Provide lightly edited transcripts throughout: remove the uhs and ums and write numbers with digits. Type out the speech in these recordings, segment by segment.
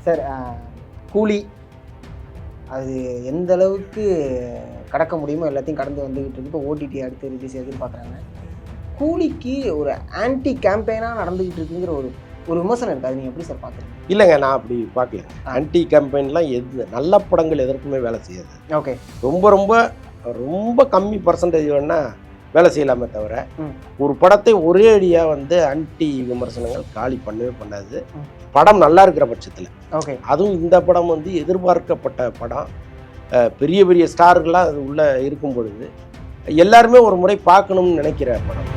Sir கூலி அது எந்த அளவுக்கு கடக்க முடியுமோ எல்லாத்தையும் கடந்து வந்துக்கிட்டு இருக்கு. இப்போ ஓடிடி அடுத்து ரிலீஸ் எதிர்பார்க்குறாங்க. கூலிக்கு ஒரு ஆன்டி கேம்பெயினாக நடந்துக்கிட்டு இருக்குங்கிற ஒரு ஒரு விமர்சனம் இருக்குது. அது நீங்கள் எப்படி சார் பார்க்குறீங்க? இல்லைங்க, நான் அப்படி பார்க்கல. ஆன்டி கேம்பெயின்லாம் நல்ல படங்கள் எதற்குமே வேலை செய்யாது. ஓகே, ரொம்ப ரொம்ப ரொம்ப கம்மி பர்சன்டேஜ் வேணால் வேலை செய்யலாமே தவிர ஒரு படத்தை ஒரே அடியாக ஆன்டி விமர்சனங்கள் காலி பண்ணவே பண்ணாது. படம் நல்லா இருக்கிற பட்சத்தில். ஓகே, அதுவும் இந்த படம் எதிர்பார்க்கப்பட்ட படம். பெரிய பெரிய ஸ்டார்கள்லாம் அது உள்ளே இருக்கும் பொழுது எல்லாருமே ஒரு முறை பார்க்கணும்னு நினைக்கிற படம்.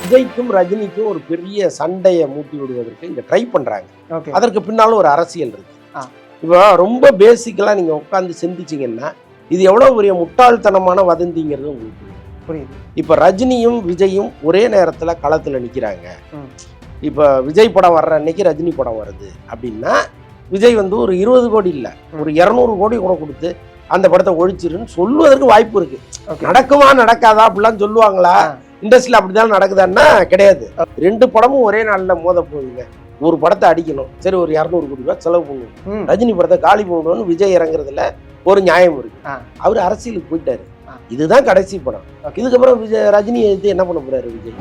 விஜய்க்கும் ரஜினிக்கும் ஒரு பெரிய சண்டையை மூட்டி விடுவதற்கு இங்கே ட்ரை பண்ணுறாங்க. அதற்கு பின்னாலும் ஒரு அரசியல் இருக்கு. இப்போ ரொம்ப பேசிக்கலாக நீங்கள் உட்காந்து சிந்திச்சிங்கன்னா இது எவ்வளோ பெரிய முட்டாள்தனமான வதந்திங்கிறது உங்களுக்கு புரியுது. இப்போ ரஜினியும் விஜயும் ஒரே நேரத்தில் களத்தில் நிற்கிறாங்க. இப்போ விஜய் படம் வர்ற அன்னைக்கு ரஜினி படம் வருது அப்படின்னா விஜய் ஒரு 20 கோடி இல்லை, ஒரு 200 கோடி கூட கொடுத்து அந்த படத்தை ஒழிச்சிருன்னு சொல்லுவதற்கு வாய்ப்பு இருக்கு. நடக்குமா நடக்காதா அப்படிலாம் சொல்லுவாங்களா? இண்டஸ்ட்ரியில் அப்படிதான் நடக்குதான்னா கிடையாது. 2 படமும் ஒரே நாளில் மோத போகுதுங்க. ஒரு படத்தை அடிக்கணும், சரி ஒரு 200 கோடி ரூபாய் செலவு பண்ணணும், ரஜினி படத்தை காலி பண்ணணும்னு விஜய் இறங்குறதுல ஒரு நியாயம் இருக்கு. அவர் அரசியலுக்கு போயிட்டாரு. இதுதான் கடைசி படம். இதுக்கப்புறம் ரஜினியை எடுத்து என்ன பண்ண போறாரு விஜய்?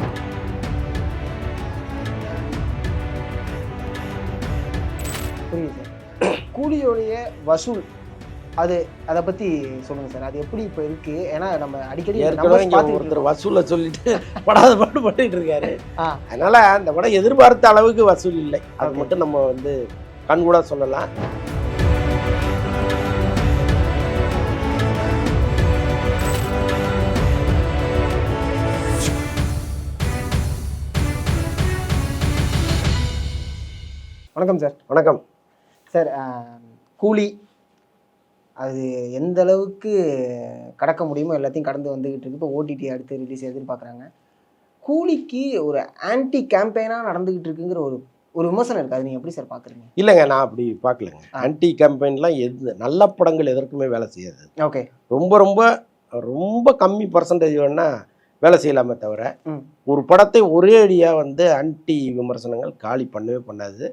புரியுது சார். கூலியோடைய வசூல் அதை பத்தி சொல்லுங்க சார். அது எப்படி இப்போ இருக்கு? ஏன்னா நம்ம அடிக்கடி ஒருத்தர் வசூலை சொல்லிட்டு படாத பாட்டு பண்ணிட்டு இருக்காரு. அதனால அந்த படம் எதிர்பார்த்த அளவுக்கு வசூல் இல்லை. அது மட்டும் நம்ம கண்கூட சொல்லலாம். வணக்கம் சார். வணக்கம் சார். கூலி அது எந்த அளவுக்கு கடக்க முடியுமோ எல்லாத்தையும் கடந்து வந்துக்கிட்டு இருக்கு. இப்போ ஓடிடி அடுத்து ரிலீஸ் எதிர்பார்க்குறாங்க. கூலிக்கு ஒரு ஆன்டி கேம்பெயினாக நடந்துக்கிட்டு இருக்குங்கிற ஒரு ஒரு விமர்சனம் இருக்குது. அது நீங்கள் எப்படி சார் பார்க்குறீங்க? இல்லைங்க, நான் அப்படி பார்க்கலங்க. ஆன்டி கேம்பெயின்லாம் நல்ல படங்கள் எதற்குமே வேலை செய்யாது. ஓகே, ரொம்ப ரொம்ப ரொம்ப கம்மி பர்சன்டேஜ் வேணால் வேலை செய்யலாமே தவிர ஒரு படத்தை ஒரே அடியாக ஆன்டி விமர்சனங்கள் காலி பண்ணவே பண்ணாது.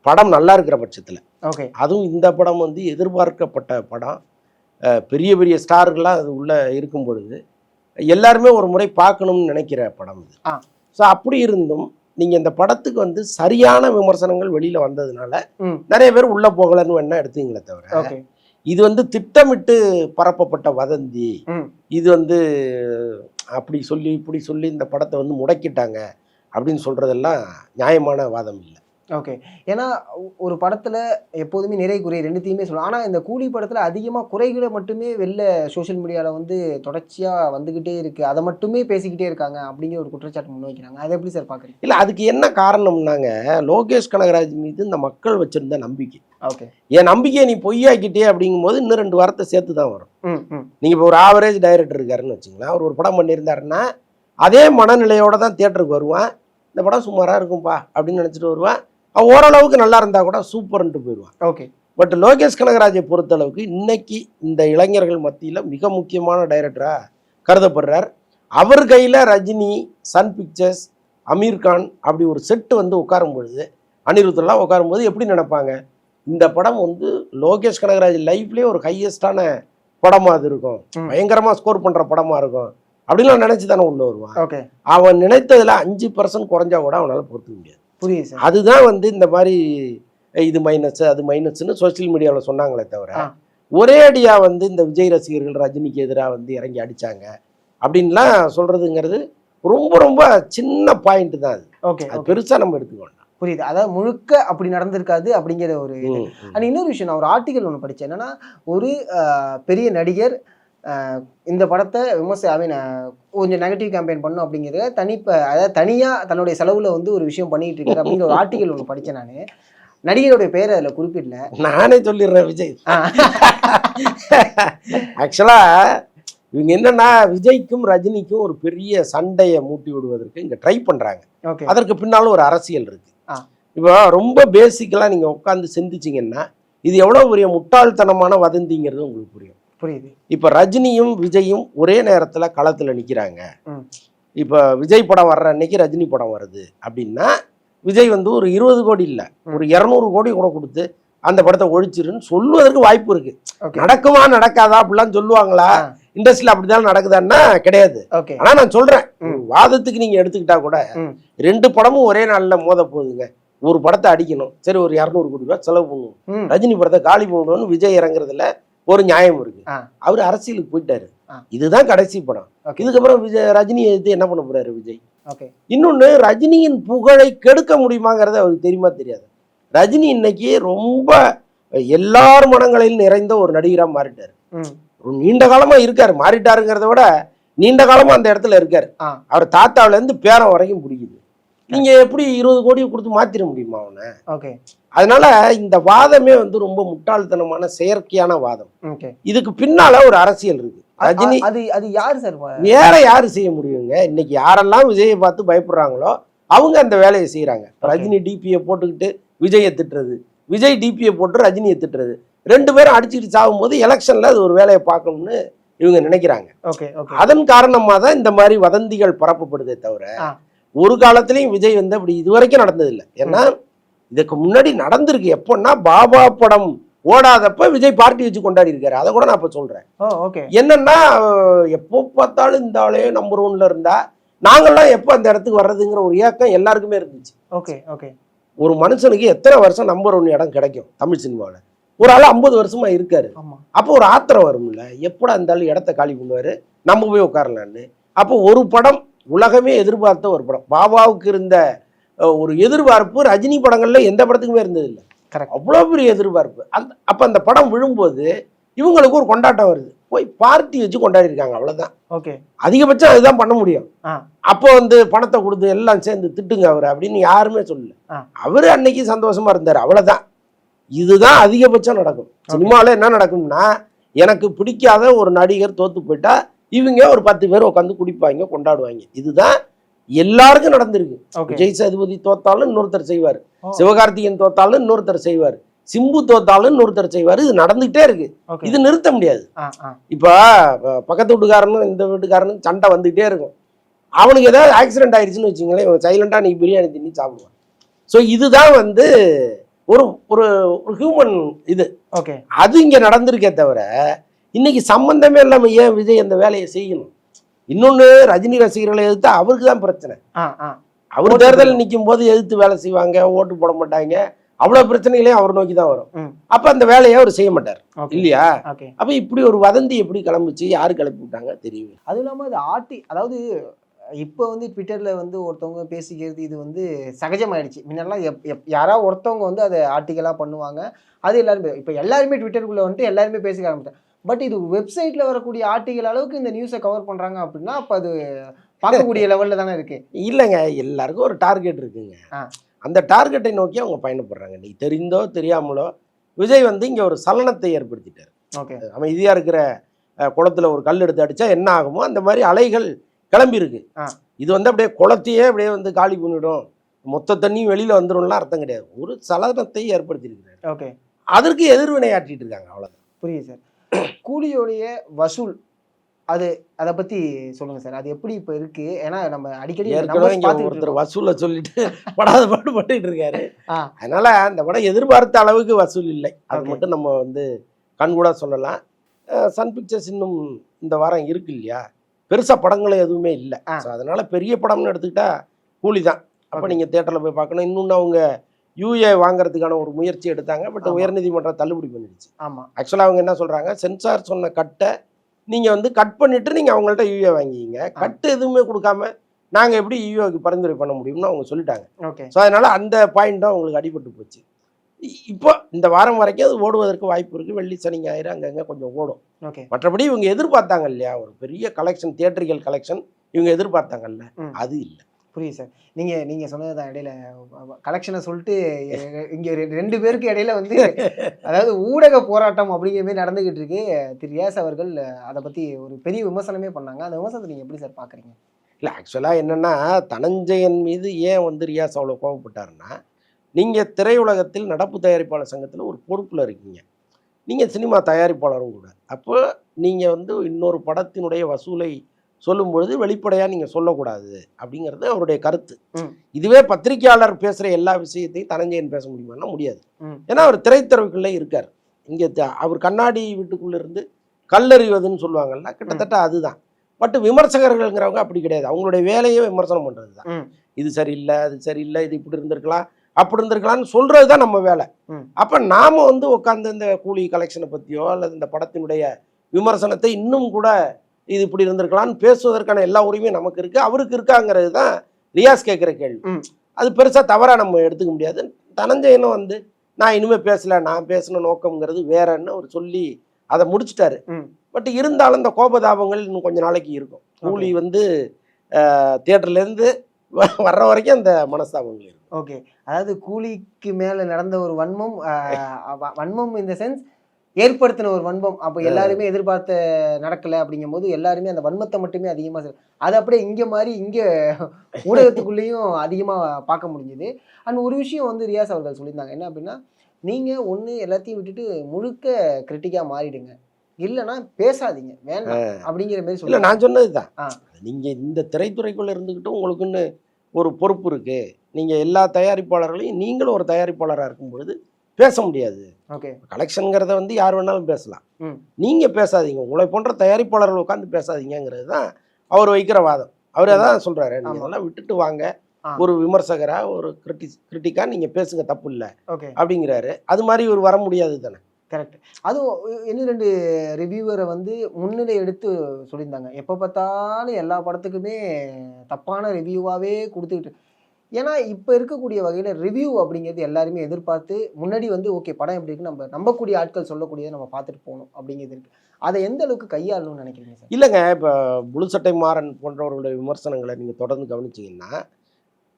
படம் நல்லா இருக்கிற பட்சத்தில். ஓகே, அதுவும் இந்த படம் எதிர்பார்க்கப்பட்ட படம். பெரிய பெரிய ஸ்டார்கள்லாம் அது உள்ளே இருக்கும் பொழுது எல்லாருமே ஒரு முறை பார்க்கணும்னு நினைக்கிற படம் இது. ஸோ அப்படி இருந்தும் நீங்கள் இந்த படத்துக்கு சரியான விமர்சனங்கள் வெளியில் வந்ததுனால நிறைய பேர் உள்ளே போகலன்னு வேணா எடுத்தீங்களே தவிர இது திட்டமிட்டு பரப்பப்பட்ட வதந்தி. இது அப்படி சொல்லி இப்படி சொல்லி இந்த படத்தை முடக்கிட்டாங்க அப்படின்னு சொல்கிறதெல்லாம் நியாயமான வாதம் இல்லை. ஓகே, ஏன்னா ஒரு படத்தில் எப்போதுமே நிறை குறை ரெண்டுத்தையுமே சொல்லலாம். ஆனால் இந்த கூலி படத்தில் அதிகமாக குறைகளை மட்டுமே வெளில சோஷியல் மீடியாவில் தொடர்ச்சியாக வந்துக்கிட்டே இருக்குது. அதை மட்டுமே பேசிக்கிட்டே இருக்காங்க அப்படிங்கிற ஒரு குற்றச்சாட்டு முன்வைக்கிறாங்க. அதை எப்படி சார் பார்க்குறீங்க? இல்லை, அதுக்கு என்ன காரணம்னாங்க, லோகேஷ் கனகராஜ் மீது இந்த மக்கள் வச்சுருந்த நம்பிக்கை. ஓகே, என் நம்பிக்கையை நீ பொய்யாக்கிட்டே அப்படிங்கும்போது இன்னும் 2 வாரத்தை சேர்த்து தான் வரும். நீங்கள் இப்போ ஒரு ஆவரேஜ் டைரக்டர் இருக்காருன்னு வச்சுங்களேன். அவர் ஒரு படம் பண்ணியிருந்தாருன்னா அதே மனநிலையோட தான் தியேட்டருக்கு வருவான். இந்த படம் சுமாராக இருக்கும்பா அப்படின்னு நினச்சிட்டு வருவான். ஓரளவுக்கு நல்லா இருந்தால் கூட சூப்பர்ன்ட்டு போயிடுவான். ஓகே, பட் லோகேஷ் கனகராஜை பொறுத்தளவுக்கு இன்னைக்கு இந்த இளைஞர்கள் மத்தியில் மிக முக்கியமான டைரக்டராக கருதப்படுறார். அவர் கையில் ரஜினி, சன் பிக்சர்ஸ், அமீர்கான் அப்படி ஒரு செட்டு உட்காரும் பொழுது, அனிருத்தெல்லாம் உட்காரும்போது எப்படி நினைப்பாங்க? இந்த படம் லோகேஷ் கனகராஜ் லைஃப்லேயே ஒரு ஹையஸ்டான படமாக அது இருக்கும், பயங்கரமாக ஸ்கோர் பண்ணுற படமாக இருக்கும் அப்படின்லாம் நினச்சி தானே உள்ள வருவான். ஓகே, அவன் நினைத்ததில் 5% குறைஞ்சா கூட அவனால் பொறுத்துக்க முடியாது. புரியுது. அதுதான் இந்த மாதிரி இது மைனஸ் அது மைனஸ்ன்னு சோசியல் மீடியாவில் சொன்னாங்களே தவிர ஒரே அடியாக இந்த விஜய் ரசிகர்கள் ரஜினிக்கு எதிராக இறங்கி அடித்தாங்க அப்படின்லாம் சொல்கிறதுங்கிறது ரொம்ப ரொம்ப சின்ன பாயிண்ட் தான் அது. ஓகே, அது பெருசாக நம்ம எடுத்துக்கணும். புரியுது. அதாவது முழுக்க அப்படி நடந்திருக்காது அப்படிங்கிற ஒரு இது. ஆனால் இன்னொரு விஷயம், நான் ஒரு ஆர்டிக்கல் ஒன்று படித்தேன். என்னன்னா, ஒரு பெரிய நடிகர் இந்த படத்தை கொஞ்சம் நெகட்டிவ் கேம்பெயின் பண்ணும் அப்படிங்கிறத அதாவது தனியாக தன்னுடைய செலவில் ஒரு விஷயம் பண்ணிட்டு இருக்காரு அப்படிங்கிற ஒரு ஆர்டிக்கல் ஒன்று படித்தேன். நான் நடிகருடைய பேரை அதில் குறிப்பிடல, நானே சொல்லிடுறேன் விஜய். ஆக்சுவலாக இவங்க என்னன்னா விஜய்க்கும் ரஜினிக்கும் ஒரு பெரிய சண்டையை மூட்டி விடுவதற்கு இங்கே ட்ரை பண்ணுறாங்க. அதற்கு பின்னாலும் ஒரு அரசியல் இருக்கு. இப்போ ரொம்ப பேசிக்கலாக நீங்கள் உட்காந்து சிந்திச்சிங்கன்னா இது எவ்வளோ பெரிய முட்டாள்தனமான வதந்திங்கிறது உங்களுக்கு புரியும். புரியுது. இப்போ ரஜினியும் விஜயும் ஒரே நேரத்தில் களத்தில் நிற்கிறாங்க. இப்போ விஜய் படம் வர்ற அன்னைக்கு ரஜினி படம் வருது அப்படின்னா விஜய் வந்து ஒரு 20 கோடி இல்லை, ஒரு 200 கோடி கூட கொடுத்து அந்த படத்தை ஒழிச்சிருன்னு சொல்லுவதற்கு வாய்ப்பு இருக்கு. நடக்குமா நடக்காதா அப்படிலாம் சொல்லுவாங்களா? இண்டஸ்ட்ரியில் அப்படிதான் நடக்குதான்னா கிடையாது. ஆனா நான் சொல்றேன், வாதத்துக்கு நீங்க எடுத்துக்கிட்டா கூட 2 படமும் ஒரே நாள்ல மோத போகுதுங்க. ஒரு படத்தை அடிக்கணும், சரி ஒரு 200 கோடி ரூபாய் செலவு பண்ணுவோம், ரஜினி படத்தை காலி பண்ணணும்னு விஜய் இறங்குறதுல ஒரு நியாயம் இருக்கு. அவர் அரசியலுக்கு போயிட்டாரு, இதுதான் கடைசி படம். இதுக்கப்புறம் ரஜினியை எதிர்த்து என்ன பண்ண போறாரு விஜய்? இன்னொன்னு, ரஜினியின் புகழை கெடுக்க முடியுமாங்கிறது அவருக்கு தெரியுமா தெரியாது. ரஜினி இன்னைக்கு ரொம்ப எல்லார் மனங்களில் நிறைந்த ஒரு நடிகரா மாறிட்டாரு. நீண்ட காலமா இருக்காரு, மாறிட்டாருங்கிறத விட நீண்ட காலமா அந்த இடத்துல இருக்காரு. அவர் தாத்தாவில இருந்து பேரன் வரைக்கும் பிடிக்குது. நீங்க எப்படி 20 கோடியை கொடுத்து மாத்திர முடியுமா அவனை? அதனால இந்த வாதமே வந்து ரொம்ப முட்டாள்தனமான செயற்கையான வாதம். இதுக்கு பின்னால ஒரு அரசியல் இருக்கு. ரஜினி அது யாரு சார், வேற யாரு செய்ய முடியுங்க? இன்னைக்கு யாரெல்லாம் விஜயை பார்த்து பயப்படுறாங்களோ அவங்க அந்த வேலையை செய்யறாங்க. ரஜினி டிபியை போட்டுக்கிட்டு விஜயை திட்டுறது, விஜய் டிபியை போட்டு ரஜினியை திட்டுறது, 2 பேரும் அடிச்சுட்டு சாகும் போது எலெக்ஷன்ல அது ஒரு வேலையை பார்க்கணும்னு இவங்க நினைக்கிறாங்க. அதன் காரணமா தான் இந்த மாதிரி வதந்திகள் பரப்பப்படுதே தவிர ஒரு காலத்திலையும் விஜய் வந்து அப்படி இதுவரைக்கும் நடந்தது இல்லை. ஏன்னா இதுக்கு முன்னாடி நடந்திருக்கு. எப்போன்னா பாபா படம் ஓடாதப்ப விஜய் பார்ட்டி வச்சு கொண்டாடி இருக்காரு. அதை கூட நான் இப்ப சொல்றேன். என்னன்னா எப்போ பார்த்தாலும் இந்த ஆளே நம்பர் 1ல இருந்தா நாங்கெல்லாம் எப்போ அந்த இடத்துக்கு வர்றதுங்கிற ஒரு ஏக்கம் எல்லாருக்குமே இருந்துச்சு. ஒரு மனுஷனுக்கு எத்தனை வருஷம் நம்பர் 1 இடம் கிடைக்கும் தமிழ் சினிமாவில்? ஒரு ஆள் 50 வருஷமா இருக்காரு. அப்போ ஒரு ஆத்திரம் வரும்ல, எப்படா அந்த ஆள் இடத்த காலி பண்ணுவாரு, நம்ம போய் உட்காரலான்னு. அப்போ ஒரு படம் உலகமே எதிர்பார்த்த ஒரு படம், பாபாவுக்கு இருந்த ஒரு எதிர்பார்ப்பு ரஜினி படங்கள்ல எந்த படத்துக்குமே இருந்தது இல்லை. அவ்வளோ பெரிய எதிர்பார்ப்பு. அப்ப அந்த படம் விழும்போது இவங்களுக்கு ஒரு கொண்டாட்டம் வருது, போய் பார்ட்டி வச்சு கொண்டாடி இருக்காங்க. அவ்வளவுதான், அதிகபட்சம் அதுதான் பண்ண முடியும். அப்போ வந்து பணத்தை கொடுத்து எல்லாம் சேர்ந்து திட்டுங்க அவரு அப்படின்னு யாருமே சொல்லல. அவரு அன்னைக்கு சந்தோஷமா இருந்தாரு, அவ்வளவுதான். இதுதான் அதிகபட்சம் நடக்கும். சினிமாவில் என்ன நடக்கும்னா, எனக்கு பிடிக்காத ஒரு நடிகர் தோத்து போயிட்டா இவங்க ஒரு 10 பேர் உட்காந்து குடிப்பாங்க, கொண்டாடுவாங்க. இதுதான் எல்லாருக்கும் நடந்திருக்கு. விஜய் சேதுபதி தோத்தாலும் இன்னொருத்தர் செய்வார், சிவகார்த்திகேயன் தோத்தாலும் இன்னொருத்தர் செய்வார், சிம்பு தோத்தாலும் இன்னொருத்தர் செய்வார். இது நடந்துகிட்டே இருக்கு, இது நிறுத்த முடியாது. இப்ப பக்கத்து வீட்டுக்காரனும் இந்த வீட்டுக்காரனும் சண்டை வந்துகிட்டே இருக்கும். அவனுக்கு ஏதாவது ஆக்சிடென்ட் ஆயிடுச்சுன்னு வச்சுங்களேன், இவன் சைலண்டா நீ பிரியாணி தின்னி சாப்பிடுவான். ஸோ இதுதான் வந்து ஒரு ஒரு ஹியூமன் இது. அது இங்க நடந்திருக்கே தவிர இன்னைக்கு சம்பந்தமே இல்லாம ஏன் விஜய் அந்த வேலையை செய்யணும்? இன்னொன்னு, ரஜினி ரசிகர்களை எதிர்த்து அவருக்கு தான் பிரச்சனை. அவர் தேர்தல் நிற்கும் போது எதிர்த்து வேலை செய்வாங்க, ஓட்டு போட மாட்டாங்க, அவ்வளவு பிரச்சனைகளையும் அவர் நோக்கி தான் வரும். அப்ப அந்த வேலையை அவர் செய்ய மாட்டார் இல்லையா? அப்ப இப்படி ஒரு வதந்தி எப்படி கிளம்புச்சு, யாரு கிளப்பி விட்டாங்க தெரியல. அதுவும் இல்லாம அது அதாவது இப்போ வந்து ட்விட்டர்ல வந்து ஒருத்தவங்க பேசிக்கிறது இது வந்து சகஜமாயிடுச்சு. முன்னெல்லாம் யாராவது ஒருத்தவங்க வந்து அதை ஆர்டிக்கலாக பண்ணுவாங்க, அது எல்லாருமே இப்போ எல்லாருமே ட்விட்டருக்குள்ளே வந்துட்டு எல்லாருமே பேசிக்க ஆரம்பிட்டாங்க. பட் இது வெப்சைட்ல வரக்கூடிய ஆர்டிக்கல் அளவுக்கு இந்த நியூஸை கவர் பண்றாங்க அப்படின்னா அப்போ அது பார்க்கக்கூடிய லெவல்ல தானே இருக்கு. இல்லைங்க, எல்லாருக்கும் ஒரு டார்கெட் இருக்குங்க. அந்த டார்கெட்டை நோக்கி அவங்க பயணப்படுறாங்க. நீ தெரிந்தோ தெரியாமலோ விஜய் வந்து இங்க ஒரு சலனத்தை ஏற்படுத்திட்டார். அமைதியா இருக்கிற குளத்துல ஒரு கல் எடுத்து அடிச்சா என்ன ஆகுமோ அந்த மாதிரி அலைகள் கிளம்பி இருக்கு. இது வந்து அப்படியே குளத்தையே அப்படியே வந்து காலி பண்ணிடும், மொத்த தண்ணியும் வெளியில வந்துடும்லாம் அர்த்தம் கிடையாது. ஒரு சலனத்தை ஏற்படுத்தியிருக்கிறார். அதற்கு எதிர்வினை ஆற்றிட்டு இருக்காங்க, அவ்வளவுதான். புரியுது சார். கூலியோடைய வசூல் அதை பத்தி சொல்லுங்க சார். அது எப்படி இப்ப இருக்கு? ஏன்னா நம்ம அடிக்கடி ஒருத்தர் வசூலை சொல்லிட்டு படாத பாடு பட்டுட்டு இருக்காரு. அதனால அந்த படம் எதிர்பார்த்த அளவுக்கு வசூல் இல்லை, அது மட்டும் நம்ம வந்து கண்கூட சொல்லலாம். சன் பிக்சர்ஸ் இன்னும் இந்த வாரம் இருக்கு இல்லையா, பெருசா படங்களும் எதுவுமே இல்லை. அதனால பெரிய படம்னு எடுத்துக்கிட்டா கூலி தான். அப்ப நீங்க தியேட்டர்ல போய் பார்க்கணும். இன்னொன்னு அவங்க யூஏ வாங்குறதுக்கான ஒரு முயற்சி எடுத்தாங்க, பட் உயர்நீதிமன்றம் தள்ளுபடி பண்ணிடுச்சு. ஆக்சுவலா அவங்க என்ன சொல்றாங்க, சென்சார் சொன்ன கட்டை நீங்க வந்து கட் பண்ணிட்டு நீங்க அவங்கள்ட்ட யூஏ வாங்கிங்க, கட்டு எதுவுமே கொடுக்காம நாங்க எப்படி யூஏக்கு பரிந்துரை பண்ண முடியும்னு அவங்க சொல்லிட்டாங்க. ஸோ அதனால அந்த பாயிண்ட் தான் உங்களுக்கு அடிபட்டு போச்சு. இப்போ இந்த வாரம் வரைக்கும் அது ஓடுவதற்கு வாய்ப்பு இருக்கு. வெள்ளி சனி ஞாயிறு அங்கங்க கொஞ்சம் ஓடும். மற்றபடி இவங்க எதிர்பார்த்தாங்க இல்லையா ஒரு பெரிய கலெக்ஷன், தியேட்டரிக்கல் கலெக்ஷன் இவங்க எதிர்பார்த்தாங்கல்ல, அது இல்லை. புரியுது சார். நீங்கள் சொன்னது தான், இடையில கலெக்ஷனை சொல்லிட்டு இங்கே 2 பேருக்கு இடையில வந்து அதாவது ஊடக போராட்டம் அப்படிங்கிற மாதிரி நடந்துக்கிட்டு இருக்கு. திரு ரியாஸ் அவர்கள் அதை பற்றி ஒரு பெரிய விமர்சனமே பண்ணாங்க. அந்த விமர்சனத்தை நீங்கள் எப்படி சார் பார்க்குறீங்க? இல்லை, ஆக்சுவலாக என்னென்னா, தனஞ்சயன் மீது ஏன் வந்து ரியாஸ் அவ்வளோ கோவப்பட்டாருன்னா, நீங்கள் திரையுலகத்தில் நடப்பு தயாரிப்பாளர் சங்கத்தில் ஒரு பொறுப்பில் இருக்கீங்க, நீங்கள் சினிமா தயாரிப்பாளரும் கூட. அப்போ நீங்கள் வந்து இன்னொரு படத்தினுடைய வசூலை சொல்லும்பொழுது வெளிப்படையாக நீங்கள் சொல்லக்கூடாது அப்படிங்கிறது அவருடைய கருத்து. ம். இதுவே பத்திரிகையாளர் பேசுகிற எல்லா விஷயத்தையும் தனஞ்சயன் பேச முடியுமான்னா முடியாது. ம். ஏன்னா அவர் திரைத்துறைக்குள்ளே இருக்கார். இங்கே அவர் கண்ணாடி வீட்டுக்குள்ளே இருந்து கல்லறிவதுன்னு சொல்லுவாங்கல்ல, கிட்டத்தட்ட அதுதான். பட் விமர்சகர்கள்ங்கிறவங்க அப்படி கிடையாது. அவங்களுடைய வேலையே விமர்சனம் பண்ணுறது தான். ம். இது சரியில்லை, அது சரியில்லை, இது இப்படி இருந்திருக்கலாம், அப்படி இருந்திருக்கலாம்னு சொல்கிறது தான் நம்ம வேலை. ம். அப்போ நாம் வந்து உட்காந்து இந்த கூலி கலெக்ஷனை பற்றியோ அல்லது இந்த படத்தினுடைய விமர்சனத்தை இன்னும் கூட இது இப்படி இருந்திருக்கலாம்னு பேசுவதற்கான எல்லா உரிமையும் நமக்கு இருக்குது. அவருக்கு இருக்காங்கிறது தான் ரியாஸ் கேட்குற கேள்வி. ம். அது பெருசாக தவறாக நம்ம எடுத்துக்க முடியாது. தனஞ்சயனும் வந்து நான் இனிமேல் பேசலை, நான் பேசின நோக்கம்ங்கிறது வேறன்னு அவர் சொல்லி அதை முடிச்சிட்டாரு. ம். பட் இருந்தாலும் இந்த கோபதாபங்கள் இன்னும் கொஞ்ச நாளைக்கு இருக்கும். கூலி வந்து தியேட்டர்லேருந்து வர்ற வரைக்கும் அந்த மனஸ்தாபங்கள் இருக்கும். ஓகே, அதாவது கூலிக்கு மேலே நடந்த ஒரு வன்மம், வன்மம் இந்த சென்ஸ் ஏற்படுத்தின ஒரு வன்மம். அப்போ எல்லாருமே எதிர்பார்த்த நடக்கலை அப்படிங்கும்போது எல்லாருமே அந்த வன்மத்தை மட்டுமே அதிகமாக அது அப்படியே இங்கே மாதிரி இங்கே ஊடகத்துக்குள்ளேயும் அதிகமாக பார்க்க முடிஞ்சுது. அண்ட் ஒரு விஷயம் வந்து ரியாஸ் அவர்கள் சொல்லியிருந்தாங்க, என்ன அப்படின்னா, நீங்கள் ஒன்று எல்லாத்தையும் விட்டுட்டு முழுக்க கிரிட்டிக்காக மாறிடுங்க, இல்லைன்னா பேசாதீங்க, வேண்டாம் அப்படிங்கிற மாதிரி இல்லை. சொல்லி நான் சொன்னது தான், நீங்கள் இந்த திரைத்துறைக்குள்ளே இருந்துக்கிட்டு உங்களுக்குன்னு ஒரு பொறுப்பு இருக்குது. நீங்கள் எல்லா தயாரிப்பாளர்களையும் நீங்களும் ஒரு தயாரிப்பாளராக இருக்கும் பொழுது பேச முடியாது. ஓகே, கலெக்ஷனுங்கிறத வந்து யார் வேணாலும் பேசலாம், ம், நீங்கள் பேசாதீங்க, உங்களை போன்ற தயாரிப்பாளர்கள் உட்காந்து பேசாதீங்கிறது தான் அவர் வைக்கிற வாதம். அவர் அதான் சொல்கிறாரு, நீங்கள் அதெல்லாம் விட்டுட்டு வாங்க, ஒரு விமர்சகராக ஒரு கிரிட்டிக்காக நீங்கள் பேசுங்க, தப்பு இல்லை ஓகே அப்படிங்கிறாரு. அது மாதிரி ஒரு வர முடியாது தானே. கரெக்ட். அதுவும் இன்னும் 2 ரிவ்யூவரை வந்து முன்னிலை எடுத்து சொல்லியிருந்தாங்க, எப்போ பார்த்தாலும் எல்லா படத்துக்குமே தப்பான ரிவ்யூவாகவே கொடுத்துக்கிட்டு. ஏன்னா இப்போ இருக்கக்கூடிய வகையில் ரிவ்யூ அப்படிங்கிறது எல்லாருமே எதிர்பார்த்து முன்னாடி வந்து ஓகே படம் எப்படி இருக்குன்னு நம்ம நம்பக்கூடிய ஆட்கள் சொல்லக்கூடியதை நம்ம பார்த்துட்டு போகணும் அப்படிங்கிறது இருக்குது. அதை எந்த அளவுக்கு கையாளணும்னு நினைக்கிறீங்க சார்? இல்லைங்க, இப்போ முழு சட்டை மாறன் போன்றவர்களுடைய விமர்சனங்களை நீங்கள் தொடர்ந்து கவனிச்சிங்கன்னா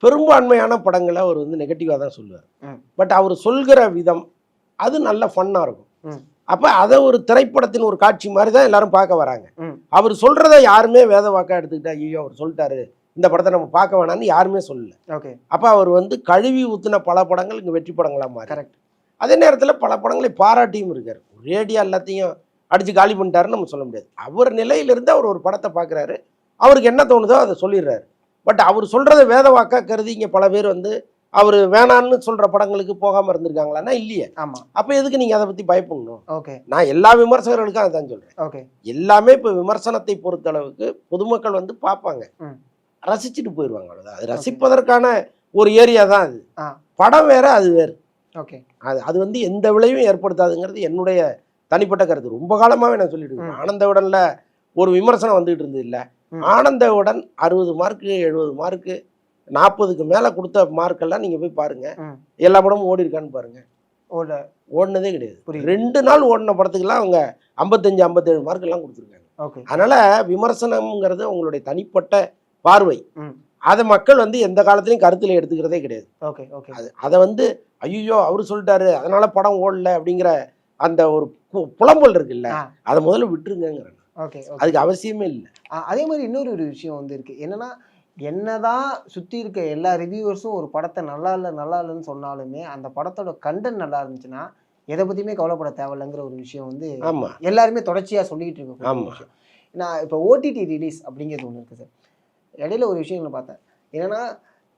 பெரும்பான்மையான படங்களை அவர் வந்து நெகட்டிவாக தான் சொல்லுவார். பட் அவர் சொல்கிற விதம் அது நல்ல ஃபன்னாக இருக்கும். அப்போ அதை ஒரு திரைப்படத்தின் ஒரு காட்சி மாதிரி தான் எல்லாரும் பார்க்க வராங்க. அவர் சொல்கிறத யாருமே வேத வாக்கா எடுத்துக்கிட்டா, ஐயோ அவர் சொல்லிட்டாரு இந்த படத்தை நம்ம பார்க்க வேணாம்னு யாருமே சொல்லல. ஓகே, அப்போ அவர் வந்து கழுவி ஊற்றின பல படங்கள் இங்கே வெற்றி படங்களாக மாறி. கரெக்ட். அதே நேரத்தில் பல படங்களை பாராட்டியும் இருக்கார். ரேடியா எல்லாத்தையும் அடித்து காலி பண்ணிட்டாருன்னு நம்ம சொல்ல முடியாது. அவர் நிலையிலிருந்து அவர் ஒரு படத்தை பார்க்குறாரு, அவருக்கு என்ன தோணுதோ அதை சொல்லிடுறாரு. பட் அவர் சொல்கிறத வேத வாக்கா கருதி இங்கே பல பேர் வந்து அவர் வேணான்னு சொல்கிற படங்களுக்கு போகாமல் இருந்திருக்காங்களான்னா இல்லையே. ஆமாம். அப்போ எதுக்கு நீங்கள் அதை பற்றி பயப்படணும்? ஓகே, நான் எல்லா விமர்சகர்களுக்கும் அதான் சொல்கிறேன். ஓகே, எல்லாமே இப்போ விமர்சனத்தை பொறுத்தளவுக்கு பொதுமக்கள் வந்து பார்ப்பாங்க, ரசிச்சுட்டு போயிடுவாங்க, அவ்வளோதான். அது ரசிப்பதற்கான ஒரு ஏரியா தான் அது. படம் வேற, அது வேறு. ஓகே, அது வந்து எந்த விளைவும் ஏற்படுத்தாதுங்கிறது என்னுடைய தனிப்பட்ட கருத்து. ரொம்ப காலமாகவே நான் சொல்லிட்டு இருக்கேன். ஆனந்த விடனில் ஒரு விமர்சனம் வந்துகிட்டு இருந்தது இல்லை, ஆனந்த விடன் 60 மார்க்கு 70 மார்க்கு 40க்கு மேலே கொடுத்த மார்க்கெல்லாம் நீங்கள் போய் பாருங்க, எல்லா படமும் ஓடி இருக்கான்னு பாருங்க, ஓடினதே கிடையாது. 2 நாள் ஓடின படத்துக்கெல்லாம் அவங்க 55-57 மார்க்கெல்லாம் கொடுத்துருக்காங்க. அதனால விமர்சனம்ங்கிறது உங்களுடைய தனிப்பட்ட பார்வை. அதை மக்கள் வந்து எந்த காலத்திலையும் கருத்தில் எடுத்துக்கிறதே கிடையாது. அதை வந்து ஐயோ அவரு சொல்லிட்டாரு அதனால படம் ஓடல அப்படிங்கிற அந்த ஒரு புலம்பல் இருக்குல்ல, அதை முதல்ல விட்டுருங்கிறேன். அதுக்கு அவசியமே இல்லை. அதே மாதிரி இன்னொரு ஒரு விஷயம் வந்து இருக்கு, என்னன்னா என்னதான் சுற்றி இருக்க எல்லா ரிவ்யூவர்ஸும் ஒரு படத்தை நல்லா இல்லைன்னு சொன்னாலுமே அந்த படத்தோட கண்டென்ட் நல்லா இருந்துச்சுன்னா எதை பற்றியுமே கவலைப்பட தேவையில்லைங்கிற ஒரு விஷயம் வந்து எல்லாருமே தொடர்ச்சியாக சொல்லிக்கிட்டு இருக்க விஷயம். நான் இப்போ ஓடிடி ரிலீஸ் அப்படிங்கிறது ஒன்று இருக்குது சார். இடையில ஒரு விஷயங்களை பார்த்தேன், என்னென்னா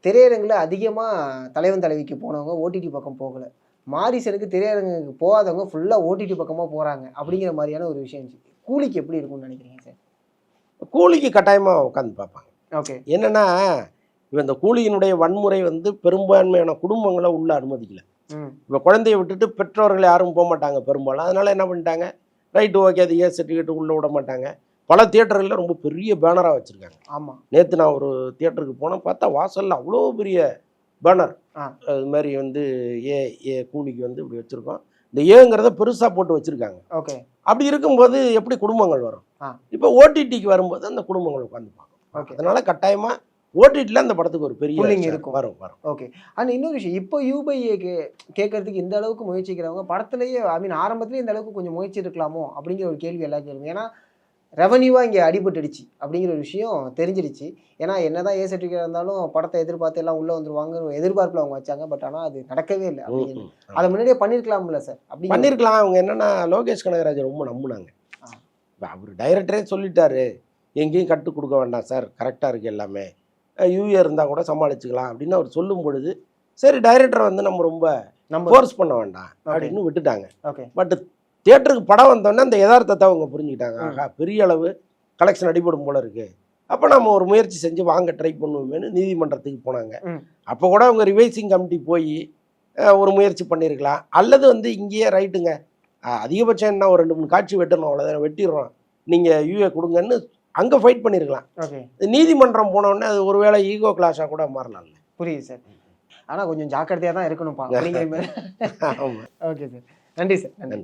திரையரங்கில் அதிகமாக தலைவன் தலைவிக்கு போனவங்க ஓடிடி பக்கம் போகலை, மாரிசனுக்கு திரையரங்குக்கு போகாதவங்க ஃபுல்லாக ஓடிடி பக்கமாக போகிறாங்க அப்படிங்கிற மாதிரியான ஒரு விஷயம் இருந்துச்சு. கூலிக்கு எப்படி இருக்கும்னு நினைக்கிறீங்க சார்? கூலிக்கு கட்டாயமாக உட்காந்து பார்ப்பாங்க. ஓகே, என்னென்னா இப்போ இந்த கூலியினுடைய வன்முறை வந்து பெரும்பான்மையான குடும்பங்களை உள்ள அனுமதிக்கல. இப்போ குழந்தைய விட்டுட்டு பெற்றோர்கள் யாரும் போக மாட்டாங்க பெரும்பாலும். அதனால என்ன பண்ணிட்டாங்க, ரைட்டு ஓகே அது ஏ சர்டிஃபிகேட் உள்ளே விட மாட்டாங்க. பல தியேட்டர்களில் ரொம்ப பெரிய பேனராக வச்சுருக்காங்க. ஆமாம், நேற்று நான் ஒரு தியேட்டருக்கு போனேன், பார்த்தா வாசலில் அவ்வளோ பெரிய பேனர், அது மாதிரி வந்து ஏ கூலிக்கு வந்து இப்படி வச்சுருக்கோம், இந்த ஏங்கிறத பெருசாக போட்டு வச்சுருக்காங்க. ஓகே, அப்படி இருக்கும்போது எப்படி குடும்பங்கள் வரும்? இப்போ ஓடிடிக்கு வரும்போது அந்த குடும்பங்கள் உட்காந்துப்பாங்க. அதனால கட்டாயமாக ஓடிடியில் அந்த படத்துக்கு ஒரு பெரிய இருக்கும் வரும். ஓகே. அண்ட் இன்னொரு விஷயம், இப்போ யூபைஏ கேட்கறதுக்கு இந்த அளவுக்கு முயற்சிக்கிறவங்க படத்துலேயே ஆரம்பத்துலேயே இந்த அளவுக்கு கொஞ்சம் முயற்சி இருக்கலாமோ அப்படிங்கிற ஒரு கேள்வி எல்லாருக்கும் எழுதும். ஏன்னா ரெவன்யூவாக இங்கே அடிபட்டுடுச்சு அப்படிங்கிற ஒரு விஷயம் தெரிஞ்சிடுச்சு. ஏன்னா என்னதான் ஏ சர்டிஃபிகேட் இருந்தாலும் படத்தை எதிர்பார்த்து எல்லாம் உள்ளே வந்துருவாங்க எதிர்பார்ப்பில் அவங்க வச்சாங்க. பட் ஆனால் அது நடக்கவே இல்லை. அப்படிங்கிறது அதை முன்னாடியே பண்ணியிருக்கலாம்ல சார்? அப்படி பண்ணியிருக்கலாம். அவங்க என்னென்னா லோகேஷ் கனகராஜ் ரொம்ப நம்பினாங்க. அவர் டைரக்டரே சொல்லிட்டாரு எங்கேயும் கட்டு கொடுக்க வேண்டாம் சார், கரெக்டாக இருக்குது எல்லாமே, யூஏ இருந்தால் கூட சமாளிச்சுக்கலாம் அப்படின்னு அவர் சொல்லும் பொழுது சரி டைரக்டரை வந்து நம்ம ரொம்ப ஃபோர்ஸ் பண்ண வேண்டாம் அப்படின்னு விட்டுட்டாங்க. பட் தியேட்டருக்கு படம் வந்தோடனே அந்த யதார்த்தத்தை அவங்க புரிஞ்சுக்கிட்டாங்க. ஆகா, பெரிய அளவு கலெக்ஷன் அடிபடும் போல இருக்குது, அப்போ நம்ம ஒரு முயற்சி செஞ்சு வாங்க ட்ரை பண்ணுவோமேனு நீதிமன்றத்துக்கு போனாங்க. அப்போ கூட அவங்க ரிவைசிங் கமிட்டி போய் ஒரு முயற்சி பண்ணியிருக்கலாம். அல்லது வந்து இங்கேயே ரைட்டுங்க, அதிகபட்சம் என்ன ஒரு 2-3 காட்சி வெட்டணும், அவ்வளோதான், வெட்டிடுறோம், நீங்கள் யூஏ கொடுங்கன்னு அங்கே ஃபைட் பண்ணியிருக்கலாம். நீதிமன்றம் போனோடனே அது ஒருவேளை ஈகோ கிளாஸாக கூட மாறலாம்ல. புரியுது சார். ஆனால் கொஞ்சம் ஜாக்கிரதையாக தான் இருக்கணும்ப்பா அப்படிங்கிற மாதிரி. ஓகே சார், நன்றி சார். நன்றி.